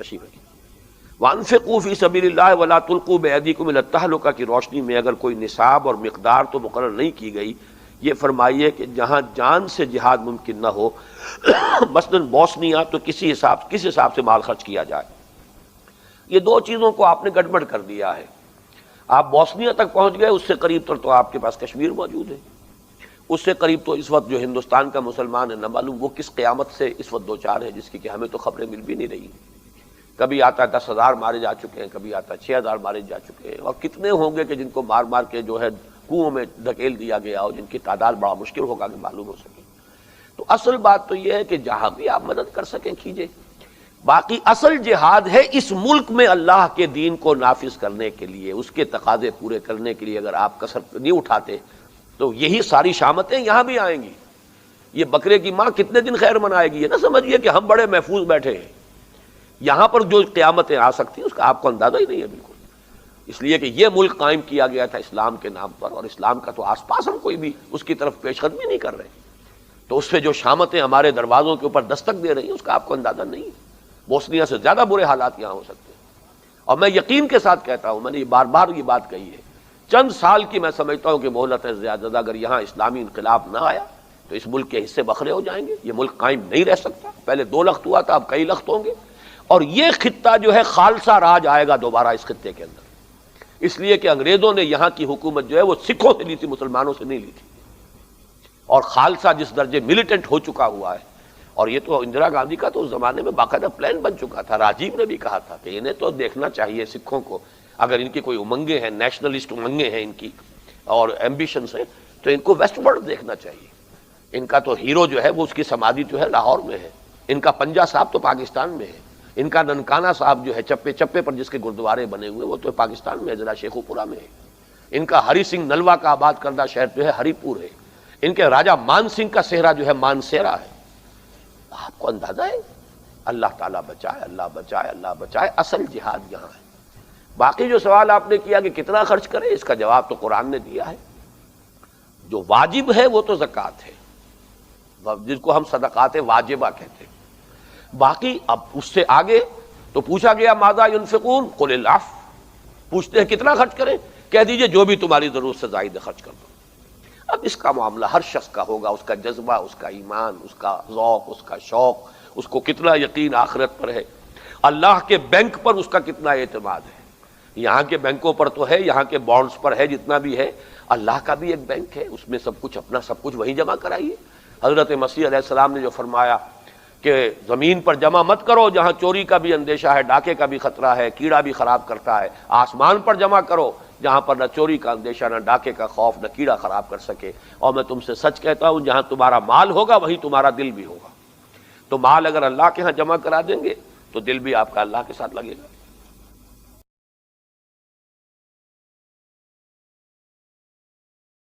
تشریف رکھیں۔ وَأَنفِقُوا فِي سَبِيلِ اللَّهِ وَلَا تُلْقُوا بِأَيْدِيكُمْ إِلَى التَّهْلُكَةِ کی روشنی میں اگر کوئی نصاب اور مقدار تو مقرر نہیں کی گئی، یہ فرمائیے کہ جہاں جان سے جہاد ممکن نہ ہو، مثلاً بوسنیا، تو کس حساب سے مال خرچ کیا جائے؟ یہ دو چیزوں کو آپ نے گڑبڑ کر دیا ہے۔ آپ بوسنیا تک پہنچ گئے، اس سے قریب تر تو آپ کے پاس کشمیر موجود ہے، اس سے قریب تو اس وقت جو ہندوستان کا مسلمان ہے، نہ معلوم وہ کس قیامت سے اس وقت دو چار ہے، جس کی کہ ہمیں تو خبریں مل بھی نہیں رہی۔ کبھی آتا 10,000 مارے جا چکے ہیں، کبھی آتا 6,000 مارے جا چکے ہیں، اور کتنے ہوں گے کہ جن کو مار مار کے جو ہے کنوؤں میں دھکیل دیا گیا ہو، جن کی تعداد بڑا مشکل ہوگا کہ معلوم ہو سکے۔ تو اصل بات تو یہ ہے کہ جہاں بھی آپ مدد کر سکیں کیجئے۔ باقی اصل جہاد ہے اس ملک میں اللہ کے دین کو نافذ کرنے کے لیے، اس کے تقاضے پورے کرنے کے لیے۔ اگر آپ کسر نہیں اٹھاتے تو یہی ساری شامتیں یہاں بھی آئیں گی۔ یہ بکرے کی ماں کتنے دن خیر منائے گی؟ یہ نہ سمجھیے کہ ہم بڑے محفوظ بیٹھے ہیں، یہاں پر جو قیامتیں آ سکتی ہیں اس کا آپ کو اندازہ ہی نہیں ہے بالکل۔ اس لیے کہ یہ ملک قائم کیا گیا تھا اسلام کے نام پر، اور اسلام کا تو آس پاس ہم کوئی بھی اس کی طرف پیش قدمی نہیں کر رہے، تو اس سے جو شامتیں ہمارے دروازوں کے اوپر دستک دے رہی ہیں اس کا آپ کو اندازہ نہیں ہے۔ بوسنیا سے زیادہ برے حالات یہاں ہو سکتے ہیں، اور میں یقین کے ساتھ کہتا ہوں، میں نے بار بار یہ بات کہی ہے، چند سال کی میں سمجھتا ہوں کہ مہلت ہے زیادہ، اگر یہاں اسلامی انقلاب نہ آیا تو اس ملک کے حصے بکھرے ہو جائیں گے، یہ ملک قائم نہیں رہ سکتا۔ پہلے 2 لخت ہوا تھا، اب کئی لخت ہوں گے، اور یہ خطہ جو ہے خالصہ راج آئے گا دوبارہ اس خطے کے اندر، اس لیے کہ انگریزوں نے یہاں کی حکومت جو ہے وہ سکھوں سے لی تھی، مسلمانوں سے نہیں لی تھی، اور خالصہ جس درجے ملیٹنٹ ہو چکا ہوا ہے۔ اور یہ تو اندرا گاندھی کا تو اس زمانے میں باقاعدہ پلان بن چکا تھا، راجیو نے بھی کہا تھا کہ انہیں تو دیکھنا چاہیے سکھوں کو، اگر ان کی کوئی امنگیں ہیں، نیشنلسٹ امنگیں ہیں ان کی اور ایمبیشنز ہیں، تو ان کو ویسٹ ورلڈ دیکھنا چاہیے۔ ان کا تو ہیرو جو ہے وہ اس کی سمادھی جو ہے لاہور میں ہے، ان کا پنجہ صاحب تو پاکستان میں ہے، ان کا ننکانہ صاحب جو ہے چپے چپے پر جس کے گردوارے بنے ہوئے وہ تو پاکستان میں ہے، ضلع شیخو پورہ میں ہے، ان کا ہری سنگھ نلوا کا آباد کردہ شہر جو ہے ہری پور ہے، ان کے راجہ مان سنگھ کا صحرا جو ہے مانسیرا ہے۔ آپ کو اندازہ ہے؟ اللہ تعالیٰ بچائے، اللہ بچائے، اللہ بچائے۔ اصل جہاد یہاں ہے۔ باقی جو سوال آپ نے کیا کہ کتنا خرچ کرے، اس کا جواب تو قرآن نے دیا ہے۔ جو واجب ہے وہ تو زکوٰۃ ہے، جس کو ہم صدقات واجبہ کہتے ہیں۔ باقی اب اس سے آگے تو پوچھا گیا ماذا ينفقون قل العفو، پوچھتے ہیں کتنا خرچ کریں، کہہ دیجئے جو بھی تمہاری ضرورت سے زائد خرچ کر دو۔ اب اس کا معاملہ ہر شخص کا ہوگا، اس کا جذبہ، اس کا ایمان، اس کا ذوق، اس کا شوق، اس کو کتنا یقین آخرت پر ہے، اللہ کے بینک پر اس کا کتنا اعتماد ہے۔ یہاں کے بینکوں پر تو ہے، یہاں کے بانڈز پر ہے جتنا بھی ہے، اللہ کا بھی ایک بینک ہے، اس میں سب کچھ اپنا سب کچھ وہیں جمع کرائیے۔ حضرت مسیح علیہ السلام نے جو فرمایا کہ زمین پر جمع مت کرو جہاں چوری کا بھی اندیشہ ہے، ڈاکے کا بھی خطرہ ہے، کیڑا بھی خراب کرتا ہے، آسمان پر جمع کرو جہاں پر نہ چوری کا اندیشہ، نہ ڈاکے کا خوف، نہ کیڑا خراب کر سکے۔ اور میں تم سے سچ کہتا ہوں جہاں تمہارا مال ہوگا وہیں تمہارا دل بھی ہوگا۔ تو مال اگر اللہ کے ہاں جمع کرا دیں گے تو دل بھی آپ کا اللہ کے ساتھ لگے گا۔